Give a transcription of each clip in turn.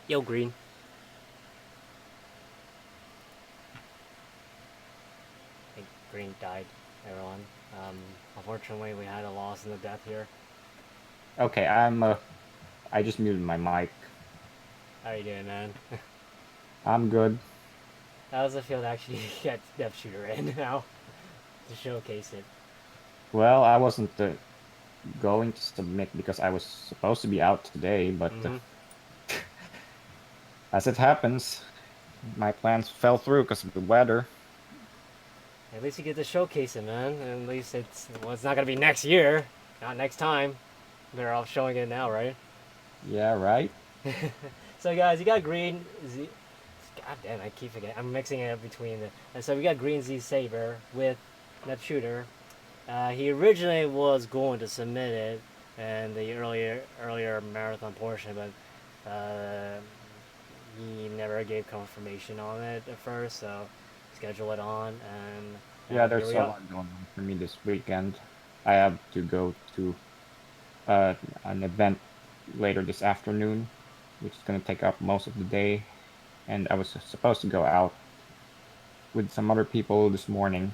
Yo, Green. I think Green died, everyone. Unfortunately, we had a loss in the death here. Okay, I just muted my mic. How you doing, man? I'm good. How does it feel to actually get Death Shooter in now to showcase it? Well, I wasn't going to submit because I was supposed to be out today, but Mm-hmm. as it happens, my plans fell through because of the weather. At least you get to showcase it, man. And at least it's not gonna be next year, not next time. They're all showing it now, right? Yeah, right? So guys, you got Green Z. God damn, I keep forgetting. I'm mixing it up between the. And so we got GreenZSaber with Net Shooter. He originally was going to submit it in the earlier marathon portion, but he never gave confirmation on it at first, so schedule it on, and Yeah, here there's we a are. lot going on for me this weekend. I have to go to an event later this afternoon, which is going to take up most of the day, and I was supposed to go out with some other people this morning.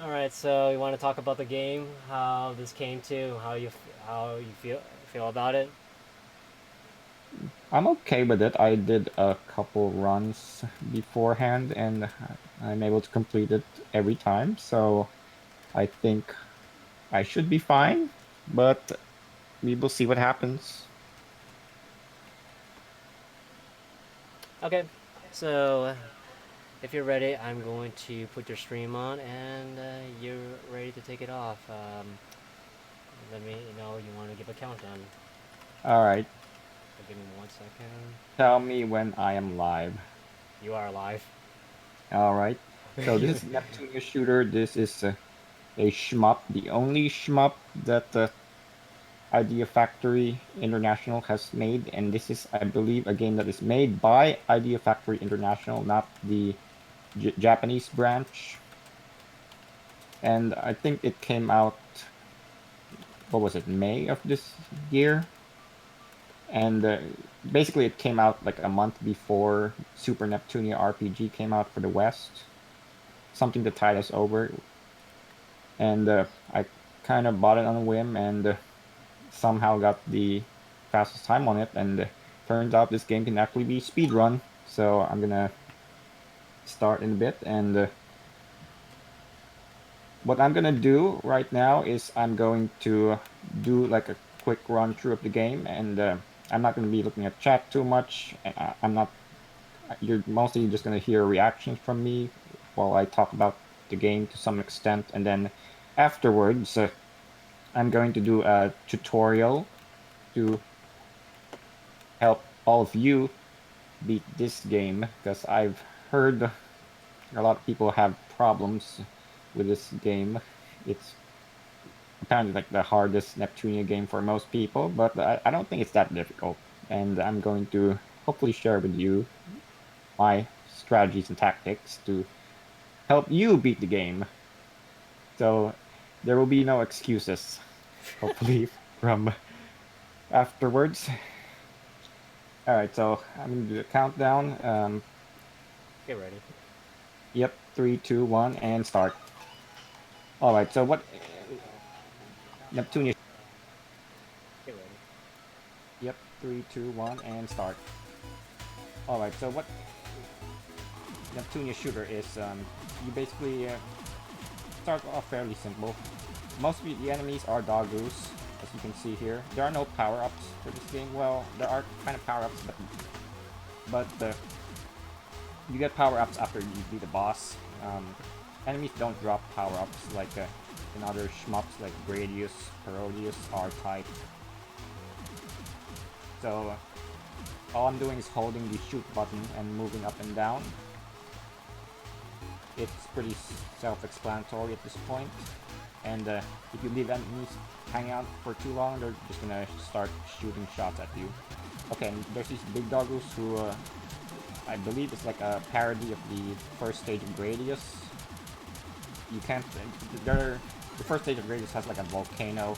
All right, so you want to talk about the game, how this came to, how you feel about it. I'm okay with it. I did a couple runs beforehand and I'm able to complete it every time. So I think I should be fine, but we will see what happens. Okay, so if you're ready, I'm going to put your stream on, and you're ready to take it off. Let me know you want to give a countdown. All right. So give me 1 second. Tell me when I am live. You are live. All right. So this is Neptunia Shooter. This is a shmup, the only shmup that Idea Factory International has made. And this is, I believe, a game that is made by Idea Factory International, not the J Japanese branch. And I think it came out, what was it, May of this year? And basically, it came out like a month before Super Neptunia RPG came out for the West, something to tide us over. And I kind of bought it on a whim and somehow got the fastest time on it. And turns out this game can actually be speedrun. So I'm gonna start in a bit. And what I'm gonna do right now is I'm going to do like a quick run through of the game, and I'm not gonna be looking at chat too much. I'm not. You're mostly just gonna hear reactions from me while I talk about the game to some extent, and then afterwards, I'm going to do a tutorial to help all of you beat this game because I've heard a lot of people have problems with this game. It's apparently like the hardest Neptunia game for most people, but I don't think it's that difficult. And I'm going to hopefully share with you my strategies and tactics to help you beat the game. So there will be no excuses, hopefully, from afterwards. All right, so I'm going to do a countdown. Get ready. Yep, three, two, one, and start. All right, so what Neptunia? Get ready. Yep, three, two, one, and start. All right, so what Neptunia shooter is you basically start off fairly simple. Most of the enemies are doggoos, as you can see here. There are no power-ups for this game. Well, there are kind of power-ups, but you get power-ups after you beat the boss. Enemies don't drop power-ups like in other shmups like Gradius, Parodius, R-Type. So all I'm doing is holding the shoot button and moving up and down. It's pretty self-explanatory at this point. And if you leave enemies hanging out for too long, they're just gonna start shooting shots at you. Okay, and there's these big doggos who I believe it's like a parody of the first stage of Gradius. You can't. The first stage of Gradius has like a volcano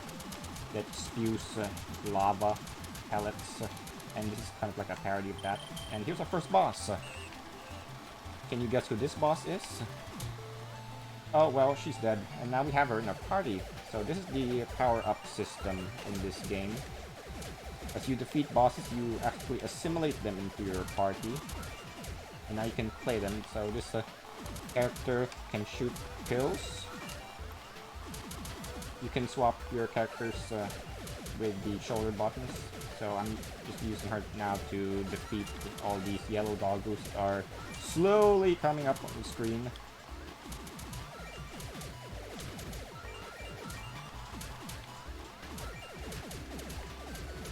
that spews lava pellets. and this is kind of like a parody of that. And here's our first boss. Can you guess who this boss is? Oh, well, she's dead, and now we have her in our party. So this is the power-up system in this game. As you defeat bosses, you actually assimilate them into your party. And now you can play them. So this character can shoot pills. You can swap your characters with the shoulder buttons. So I'm just using her now to defeat all these yellow doggoos that are slowly coming up on the screen.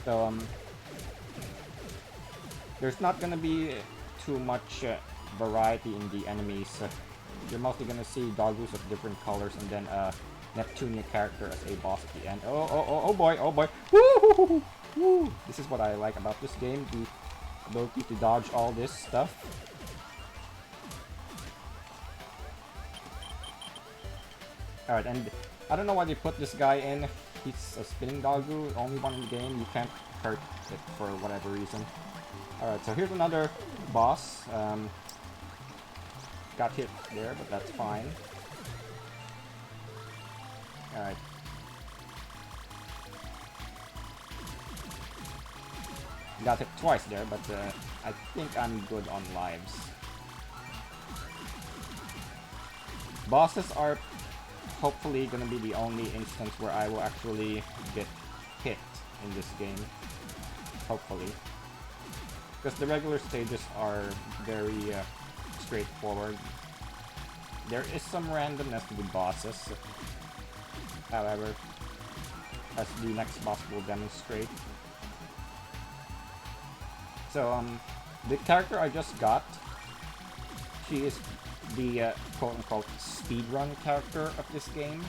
So there's not gonna be too much variety in the enemies. You're mostly gonna see doggoos of different colors, and then Neptunia character as a boss at the end. Oh boy, oh boy. Woo! Woo! This is what I like about this game, the ability to dodge all this stuff. Alright, and I don't know why they put this guy in. He's a spinning doggoo, only one in the game. You can't hurt it for whatever reason. Alright, so here's another boss. Got hit there, but that's fine. Alright. Got hit twice there, but I think I'm good on lives. Bosses are hopefully gonna be the only instance where I will actually get hit in this game. Hopefully. Because the regular stages are very straightforward. There is some randomness with bosses. However, as the next boss will demonstrate. So, the character I just got, she is the quote-unquote speedrun character of this game.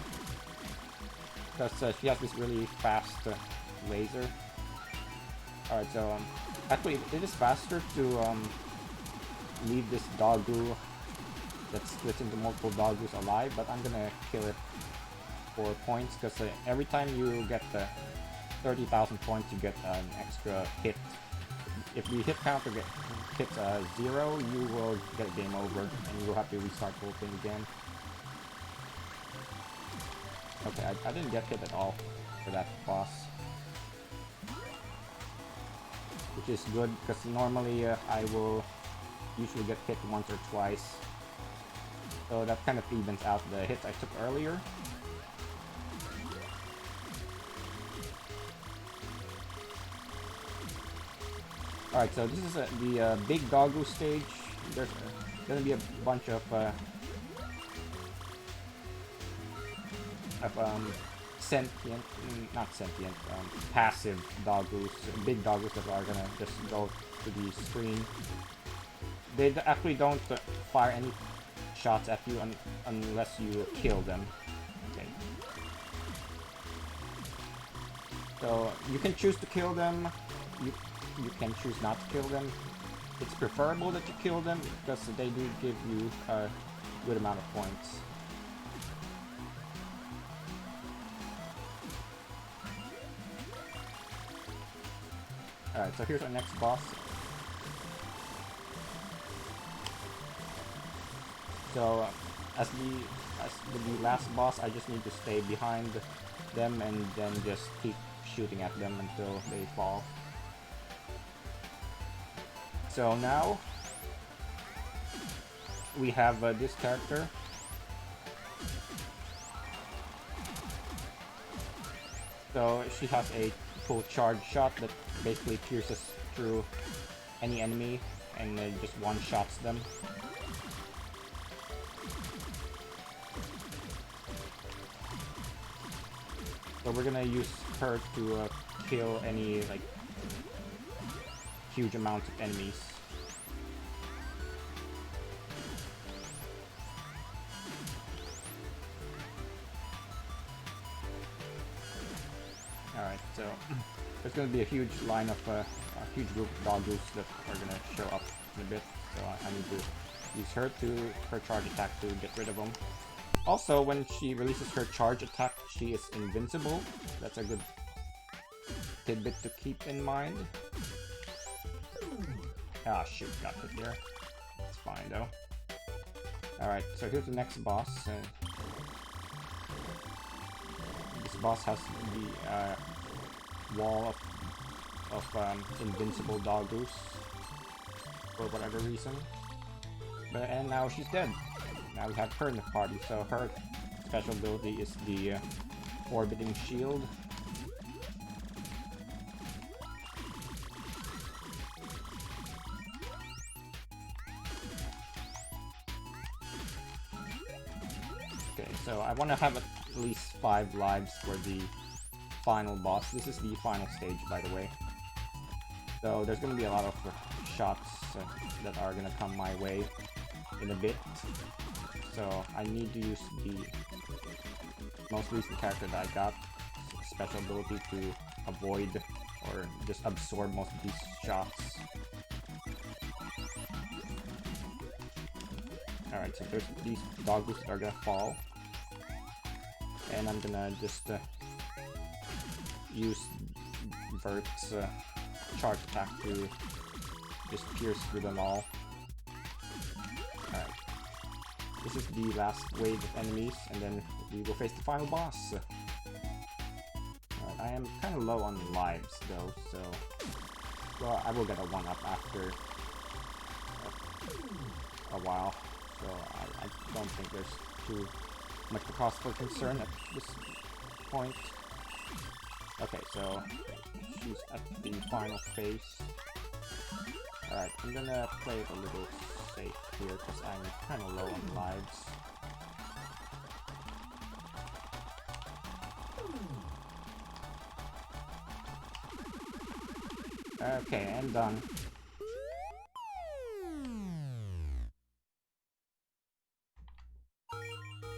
Because she has this really fast laser. Alright, so, actually, it is faster to leave this doggoo that splits into multiple doggoos alive, but I'm gonna kill it for points, because every time you get 30,000 points, you get an extra hit. If the hit counter hits 0, you will get a game over, and you will have to restart the whole thing again. Okay, I didn't get hit at all for that boss. Which is good, because normally I will usually get hit once or twice. So that kind of evens out the hits I took earlier. Alright, so this is the big doggoo stage. There's gonna be a bunch of sentient, not sentient, passive doggoos, big doggoos that are gonna just go to the screen. They actually don't fire any shots at you unless you kill them. Okay. So you can choose to kill them. You can choose not to kill them. It's preferable that you kill them because they do give you a good amount of points. Alright, so here's our next boss. So, as with the last boss, I just need to stay behind them and then just keep shooting at them until they fall. So now, we have this character. So she has a full charge shot that basically pierces through any enemy and just one-shots them. So we're gonna use her to kill any like huge amounts of enemies. Alright, so there's gonna be a huge line of a huge group of doggoos that are gonna show up in a bit. So I need to use her charge attack to get rid of them. Also, when she releases her charge attack, she is invincible. That's a good tidbit to keep in mind. Ah, shoot, got hit there. It's fine though. Alright, so here's the next boss. This boss has the wall of invincible doggoose for whatever reason. And now she's dead. Now we have her in the party, so her special ability is the orbiting shield. Okay, so I want to have at least 5 lives for the final boss. This is the final stage, by the way. So there's going to be a lot of shots that are going to come my way in a bit. So I need to use the most recent character that I got, special ability to avoid or just absorb most of these shots. Alright, so there's these doggoose that are gonna fall. And I'm gonna just use Vert's charge attack to just pierce through them all. Alright. This is the last wave of enemies, and then we will face the final boss. Alright, I am kind of low on lives though, so... Well, I will get a 1-up after a while, so I don't think there's too much of a cause for concern at this point. Okay, so she's at the final phase. Alright, I'm gonna play it a little safe here because I'm kind of low on lives. Okay, I'm done.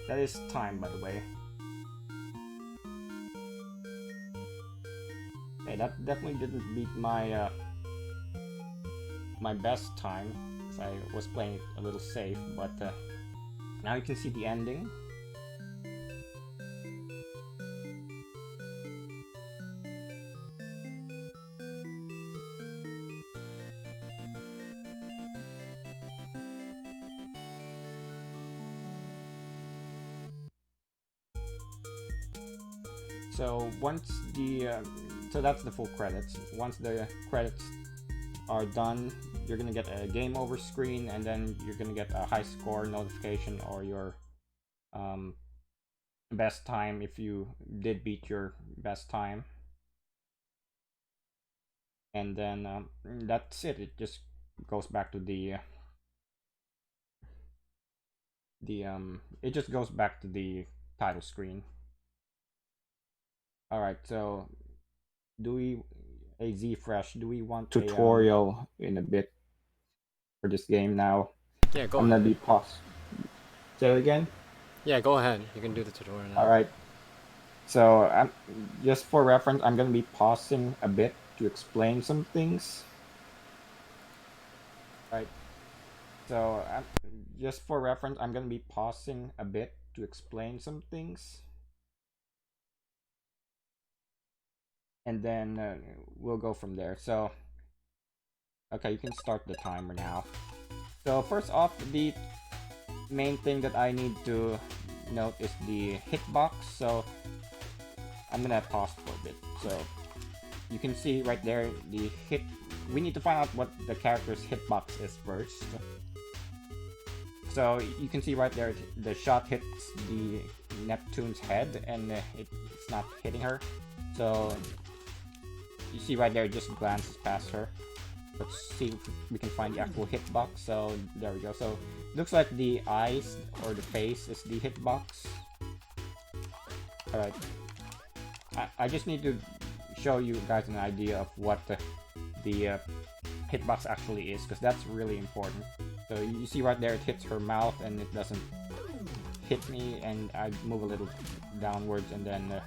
That is time, by the way. Okay, that definitely didn't beat my my best time, because I was playing it a little safe, but now you can see the ending. So once the so that's the full credits. Once the credits are done, you're gonna get a game over screen, and then you're gonna get a high score notification or your best time if you did beat your best time. And then that's it. It just goes back to the it just goes back to the title screen. Alright, so do we a Z-Fresh, do we want tutorial in a bit for this game now? Yeah, go I'm ahead. gonna be paused. Say it again? Yeah, go ahead. You can do the tutorial now. Alright. So I'm just for reference, I'm gonna be pausing a bit to explain some things. Right. So just for reference, I'm gonna be pausing a bit to explain some things. And then we'll go from there. So, okay, you can start the timer now. So first off, the main thing that I need to note is the hitbox. So I'm gonna pause for a bit. So you can see right there the hit. We need to find out what the character's hitbox is first. So you can see right there the shot hits the Neptune's head, and it's not hitting her. So you see right there, it just glances past her. Let's see if we can find the actual hitbox. So there we go. So it looks like the eyes or the face is the hitbox. Alright. I just need to show you guys an idea of what the hitbox actually is, because that's really important. So you see right there, it hits her mouth and it doesn't hit me, and I move a little downwards, and then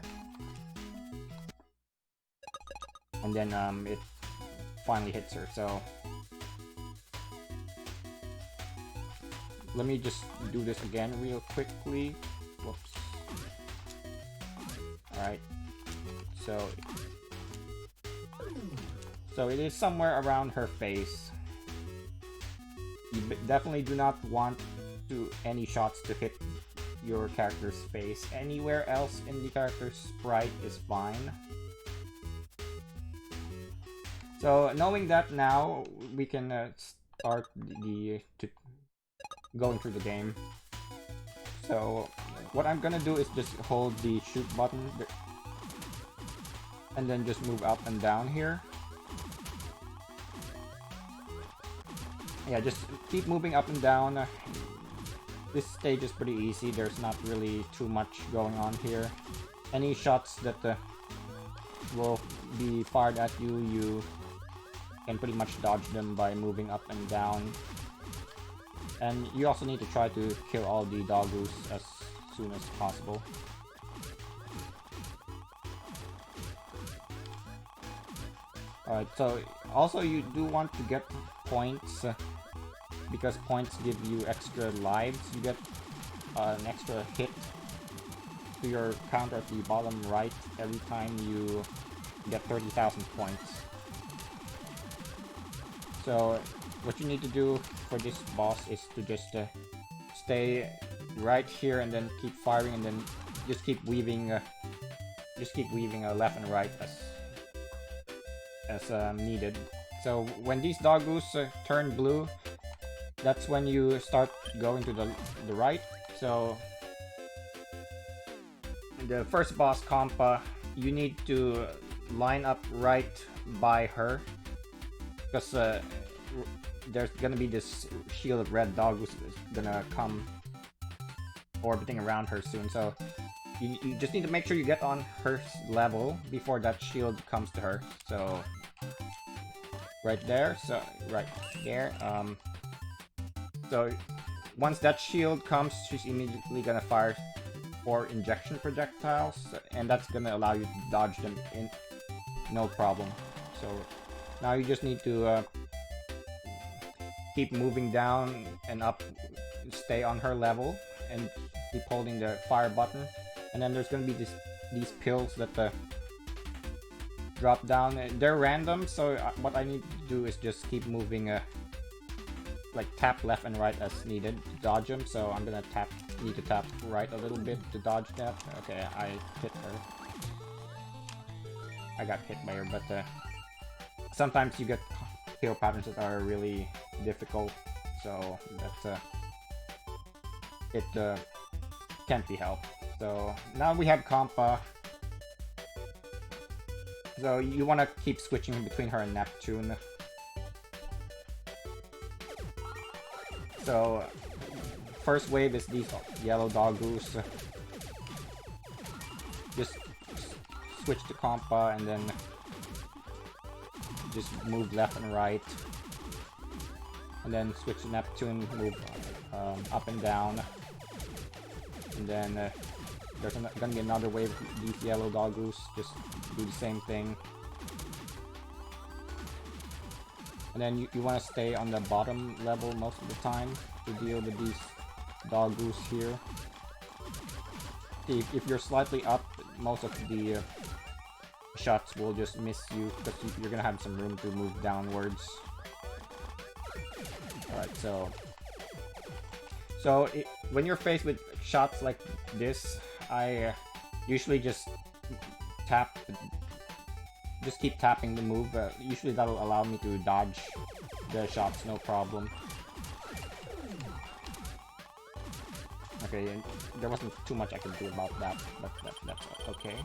it finally hits her. So let me just do this again real quickly. Whoops. Alright. So it is somewhere around her face. definitely do not want any shots to hit your character's face. Anywhere else in the character's sprite is fine. So knowing that now, we can start going through the game. So what I'm gonna do is just hold the shoot button and then just move up and down here. Yeah, just keep moving up and down. This stage is pretty easy, there's not really too much going on here. Any shots that will be fired at you, you can pretty much dodge them by moving up and down. And you also need to try to kill all the doggoos as soon as possible. Alright, so also you do want to get points, because points give you extra lives. You get an extra hit to your counter at the bottom right every time you get 30,000 points. So what you need to do for this boss is to just stay right here and then keep firing, and then just keep weaving left and right as needed. So when these doggoos turn blue, that's when you start going to the right. So the first boss, Compa, you need to line up right by her, because there's gonna be this shield of red doggoos that's gonna come orbiting around her soon. So you just need to make sure you get on her level before that shield comes to her. So right there, so once that shield comes, she's immediately gonna fire 4 injection projectiles, and that's gonna allow you to dodge them in no problem. So now you just need to keep moving down and up, stay on her level, and keep holding the fire button. And then there's gonna be these pills that drop down. They're random, so what I need to do is just keep moving, like tap left and right as needed to dodge them. So I'm gonna need to tap right a little bit to dodge that. Okay, I hit her. I got hit by her, but sometimes you get kill patterns that are really difficult, so that's it can't be helped. So now we have Compa. So you want to keep switching between her and Neptune. So first wave is these yellow doggoos. Just switch to Compa and then just move left and right. And then switch to Neptune, move up and down. And then there's gonna be another wave of these yellow doggoos. Just do the same thing. And then you want to stay on the bottom level most of the time to deal with these doggoos here. If you're slightly up, most of the shots will just miss you, because you're gonna have some room to move downwards. Alright, so when you're faced with shots like this, I usually just keep tapping the move. Usually that'll allow me to dodge the shots, no problem. Okay, and there wasn't too much I could do about that, but that's okay.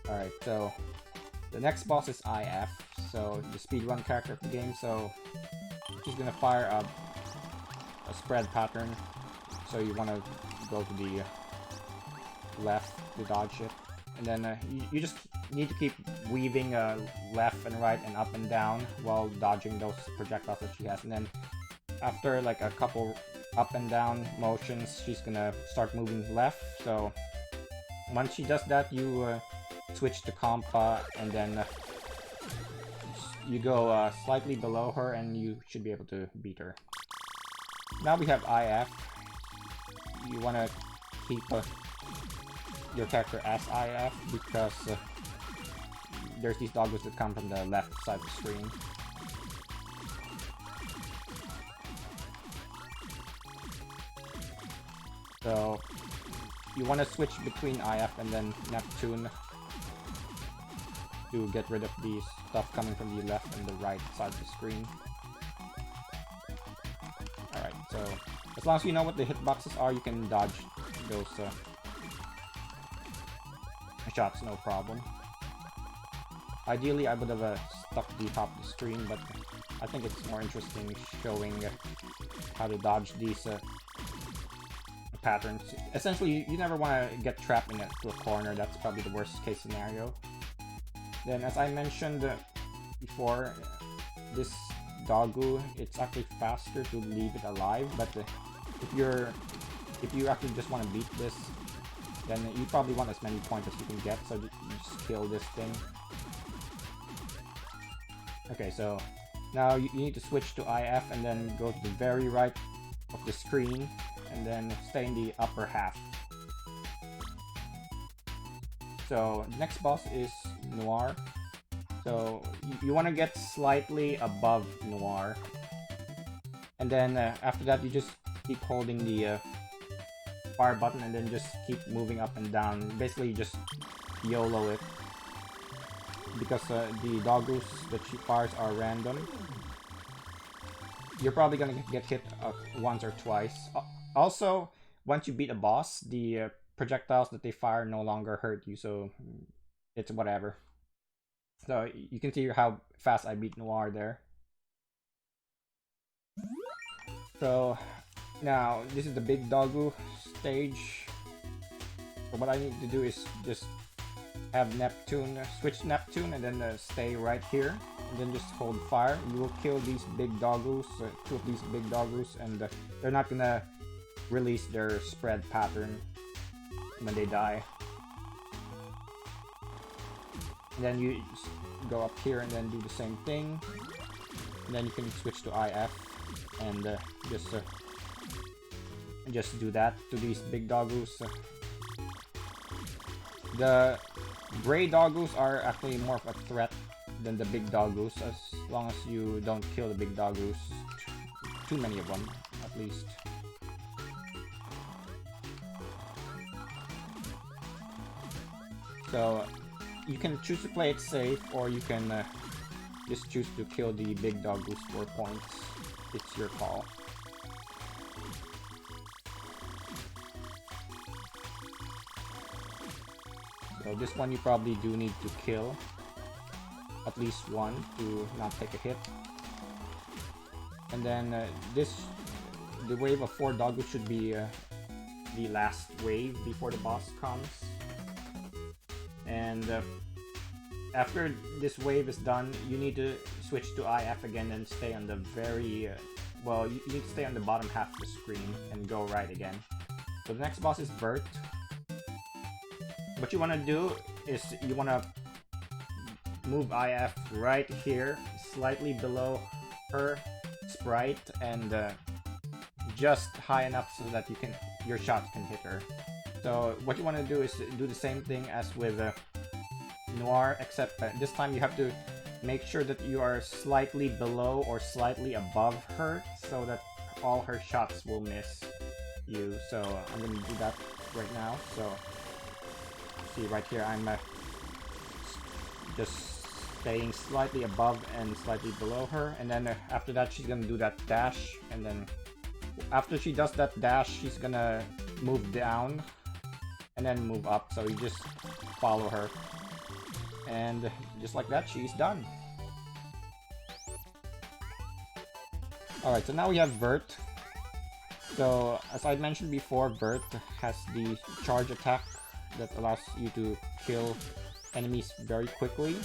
Alright, so the next boss is IF, so the speedrun character of the game. So she's gonna fire a spread pattern, so you want to go to the left to dodge it. And then you just need to keep weaving left and right and up and down while dodging those projectiles that she has. And then after like a couple up and down motions, she's gonna start moving left. So once she does that, you switch to Compa, and then you go slightly below her, and you should be able to beat her. Now we have IF. You want to keep your character as IF, because there's these doggoos that come from the left side of the screen. So you want to switch between IF and then Neptune to get rid of the stuff coming from the left and the right side of the screen. Alright, so as long as you know what the hitboxes are, you can dodge those shots, no problem. Ideally, I would have stuck the top of the screen, but I think it's more interesting showing how to dodge these patterns. Essentially, you never want to get trapped into a corner. That's probably the worst case scenario. Then, as I mentioned before, this Dogu, it's actually faster to leave it alive, but if you actually just want to beat this, then you probably want as many points as you can get, so you just kill this thing. Okay, so now you need to switch to IF and then go to the very right of the screen and then stay in the upper half. So the next boss is Noir. So you want to get slightly above Noir, and then after that you just keep holding the fire button and then just keep moving up and down. Basically you just YOLO it, because the Dogus that she fires are random. You're probably gonna get hit once or twice. Also, once you beat a boss, the projectiles that they fire no longer hurt you, so it's whatever. So you can see how fast I beat Noir there. So now this is the big Dogu stage. So what I need to do is just have Neptune, switch Neptune, and then stay right here, and then just hold fire. You will kill these big Dogus, two of these big Dogus, and they're not gonna release their spread pattern when they die. And then you go up here and then do the same thing, and then you can switch to IF and just do that to these big Dogus. The gray Dogus are actually more of a threat than the big Dogus, as long as you don't kill the big Dogus. Too many of them, at least. So you can choose to play it safe, or you can just choose to kill the big Dogus for points. It's your call. So this one you probably do need to kill at least one to not take a hit. And then the wave of 4 Dogus should be the last wave before the boss comes. And after this wave is done, you need to switch to IF again and stay on the very well, you need to stay on the bottom half of the screen and go right again. So the next boss is Bert. What you want to do is you want to move IF right here, slightly below her sprite, and just high enough so that your shots can hit her. So what you want to do is do the same thing as with Noir, except this time you have to make sure that you are slightly below or slightly above her, so that all her shots will miss you. So I'm going to do that right now. So see right here, I'm just staying slightly above and slightly below her, and then after that she's gonna do that dash, and then after she does that dash she's gonna move down and then move up, so you just follow her, and just like that she's done. Alright, so now we have Vert. So as I mentioned before, Vert has the charge attack that allows you to kill enemies very quickly.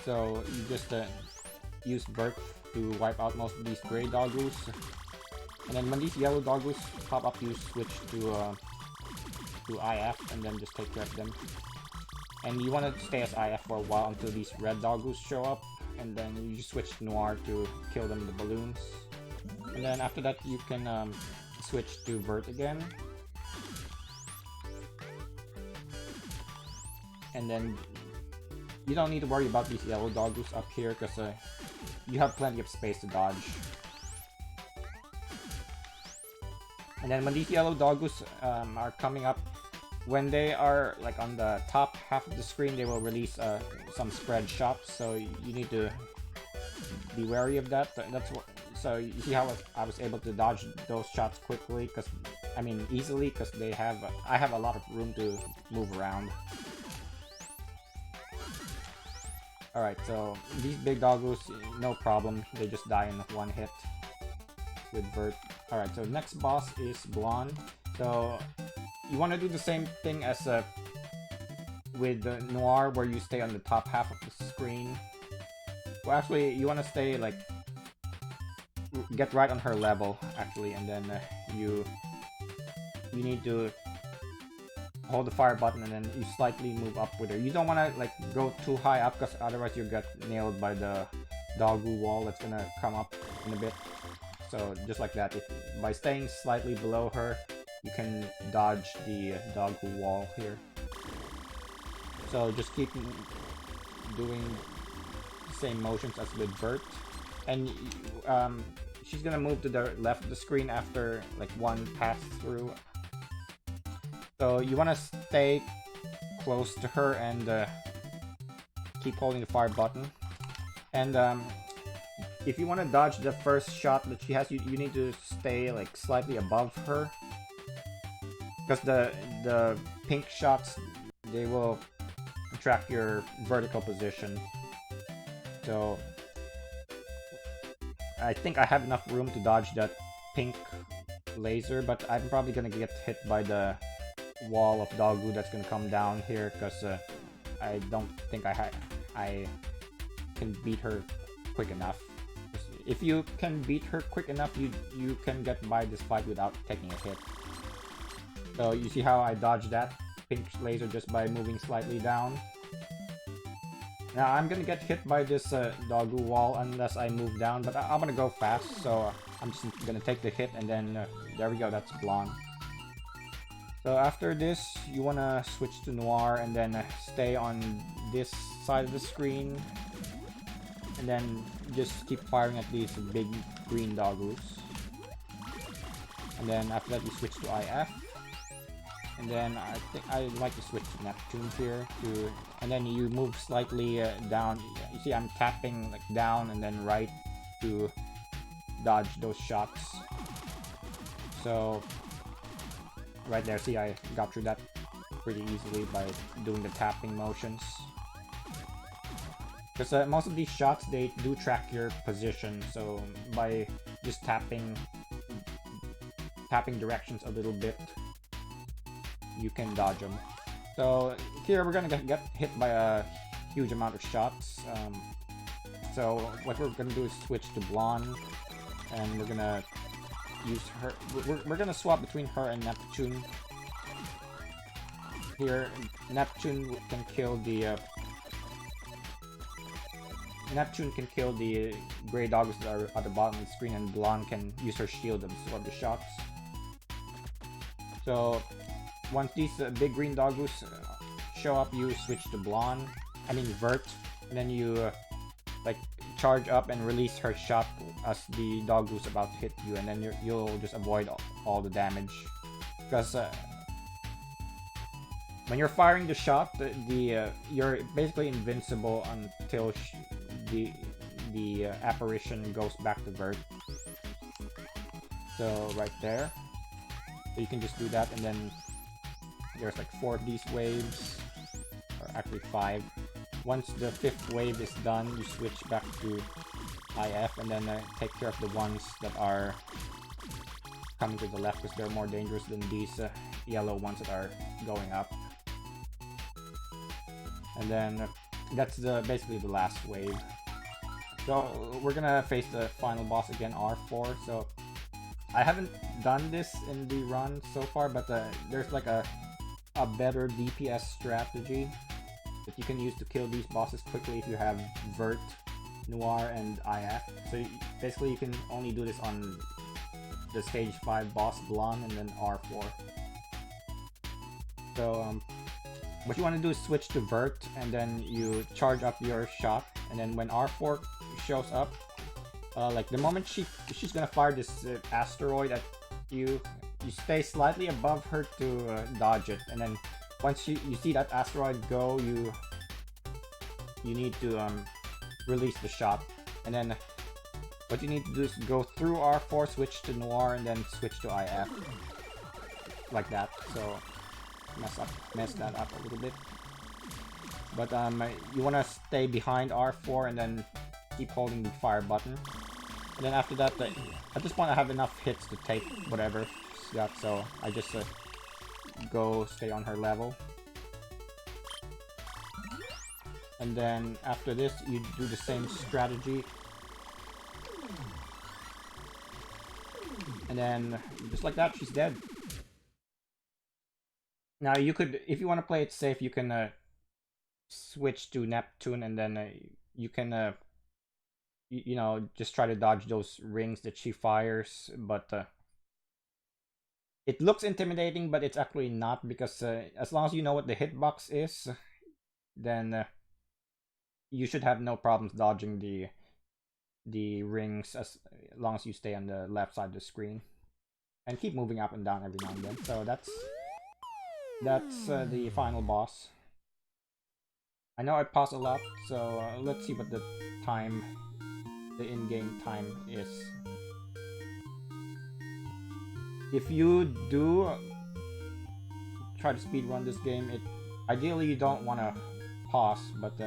So you just use Vert to wipe out most of these gray Dogus, and then when these yellow Dogus pop up, you switch to IF and then just take care of them. And you want to stay as IF for a while until these red Dogus show up, and then you just switch to Noir to kill them with the balloons. And then after that you can switch to Vert again. And then you don't need to worry about these yellow Dogus up here, because you have plenty of space to dodge. And then when these yellow doggoos are coming up, when they are like on the top half of the screen, they will release some spread shots. So you need to be wary of that. That's what. So you see how I was able to dodge those shots quickly, easily, because I have a lot of room to move around. Alright, so these big doggoos, no problem. They just die in one hit with Vert. Alright, so next boss is Blonde. So you want to do the same thing as with Noir, where you stay on the top half of the screen. Well, actually, you want to stay like get right on her level, actually, and then you need to hold the fire button and then you slightly move up with her. You don't want to like go too high up, because otherwise you'll get nailed by the doggoo wall that's gonna come up in a bit. So just like that, by staying slightly below her, you can dodge the doggoo wall here. So just keep doing the same motions as with Vert, and she's gonna move to the left of the screen after like one pass through. So you want to stay close to her and keep holding the fire button. And if you want to dodge the first shot that she has, you need to stay like slightly above her, because the pink shots, they will track your vertical position. So I think I have enough room to dodge that pink laser, but I'm probably gonna get hit by the wall of doggoo that's gonna come down here, because I don't think I can beat her quick enough. If you can beat her quick enough, you can get by this fight without taking a hit. So you see how I dodged that pink laser just by moving slightly down. Now I'm gonna get hit by this doggoo wall unless I move down, but I'm gonna go fast, so I'm just gonna take the hit, and then there we go, that's Blonde. So after this, you want to switch to Noir and then stay on this side of the screen. And then just keep firing at these big green doggoos. And then after that, you switch to IF. And then I think I like to switch to Neptune here. And then you move slightly down. You see I'm tapping like down and then right to dodge those shots. So right there, see, I got through that pretty easily by doing the tapping motions. Because most of these shots, they do track your position, so by just tapping directions a little bit, you can dodge them. So here we're gonna get hit by a huge amount of shots. So what we're gonna do is switch to Blonde, and we're gonna use her. We're gonna swap between her and Neptune. Here, Neptune can kill the gray dogs that are at the bottom of the screen, and Blonde can use her shield to absorb the shots. So once these big green doggoos show up, you switch to Vert, and then you like charge up and release her shot as the doggoo's about to hit you, and then you'll just avoid all the damage. Because when you're firing the shot, you're basically invincible until the apparition goes back to Vert. So right there, so you can just do that, and then there's like 4 of these waves, or actually 5. Once the 5th wave is done, you switch back to IF, and then take care of the ones that are coming to the left, because they're more dangerous than these yellow ones that are going up. And then that's basically the last wave. So we're gonna face the final boss again, R4. So I haven't done this in the run so far, but there's like a better DPS strategy that you can use to kill these bosses quickly if you have Vert, Noir, and IF. So basically you can only do this on the stage 5 boss, Blonde, and then R4. So what you want to do is switch to Vert, and then you charge up your shot, and then when R4 shows up, like the moment she's gonna fire this asteroid at you, you stay slightly above her to dodge it, and then once you see that asteroid go, you need to release the shot, and then what you need to do is go through R4, switch to Noir, and then switch to IF, like that. So mess that up a little bit. But you want to stay behind R4 and then keep holding the fire button. And then after that, at this point I have enough hits to take whatever she's got, so I just go stay on her level. And then after this, you do the same strategy. And then, just like that, she's dead. Now you could, if you want to play it safe, you can switch to Neptune, and then you can, you know, just try to dodge those rings that she fires. But it looks intimidating, but it's actually not, because as long as you know what the hitbox is, then you should have no problems dodging the rings as long as you stay on the left side of the screen and keep moving up and down every now and then. So that's the final boss. I know I paused a lot, so let's see what the in-game time is. If you do try to speedrun this game, ideally you don't want to pause, but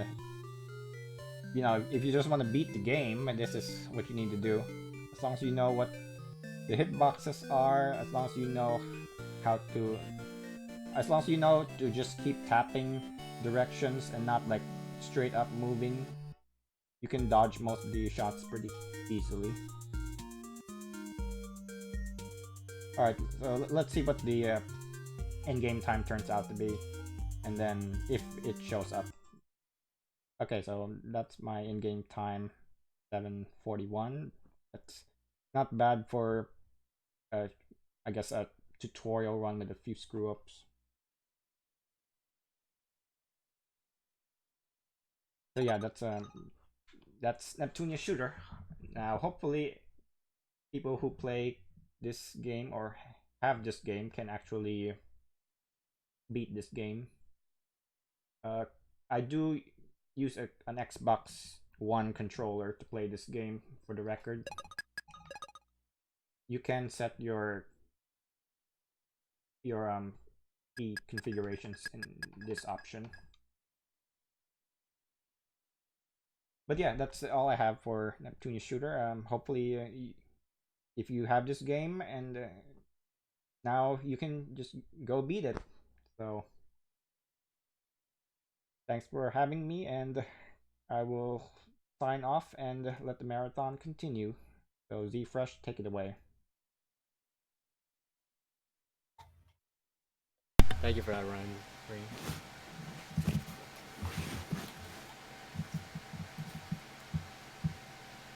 you know, if you just want to beat the game, this is what you need to do. As long as you know what the hitboxes are, as long as you know to just keep tapping directions and not like straight up moving, you can dodge most of the shots pretty easily. Alright, so let's see what the in-game time turns out to be, and then if it shows up. Okay, so that's my in-game time, 7:41. That's not bad for, I guess, a tutorial run with a few screw-ups. So yeah, that's Neptunia Shooter. Now, hopefully, people who play this game or have this game can actually beat this game. I do use an Xbox One controller to play this game, for the record. You can set your key configurations in this option. But yeah, that's all I have for Neptunia Shooter. Hopefully, if you have this game, and now you can just go beat it. So thanks for having me, and I will sign off and let the marathon continue. So ZFresh, take it away. Thank you for that run, Green.